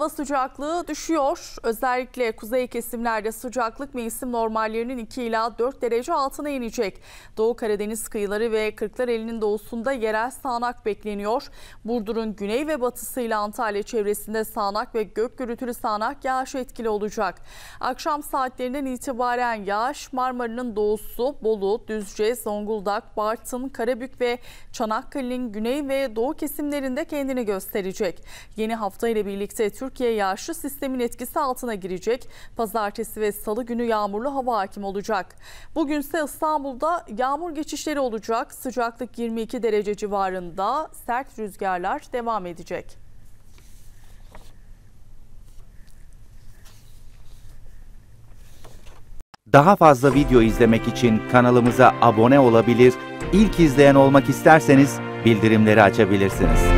hava sıcaklığı düşüyor. Özellikle kuzey kesimlerde sıcaklık mevsim normallerinin 2 ila 4 derece altına inecek. Doğu Karadeniz kıyıları ve Kırklareli'nin doğusunda yerel sağanak bekleniyor. Burdur'un güney ve batısıyla Antalya çevresinde sağanak ve gök gürültülü sağanak yağış etkili olacak. Akşam saatlerinden itibaren yağış Marmara'nın doğusu, Bolu, Düzce, Zonguldak, Bartın, Karabük ve Çanakkale'nin güney ve doğu kesimlerinde kendini gösterecek. Yeni hafta ile birlikte Türkiye yağışlı sistemin etkisi altına girecek. Pazartesi ve salı günü yağmurlu hava hakim olacak. Bugünse İstanbul'da yağmur geçişleri olacak. Sıcaklık 22 derece civarında, sert rüzgarlar devam edecek. Daha fazla video izlemek için kanalımıza abone olabilir, ilk izleyen olmak isterseniz bildirimleri açabilirsiniz.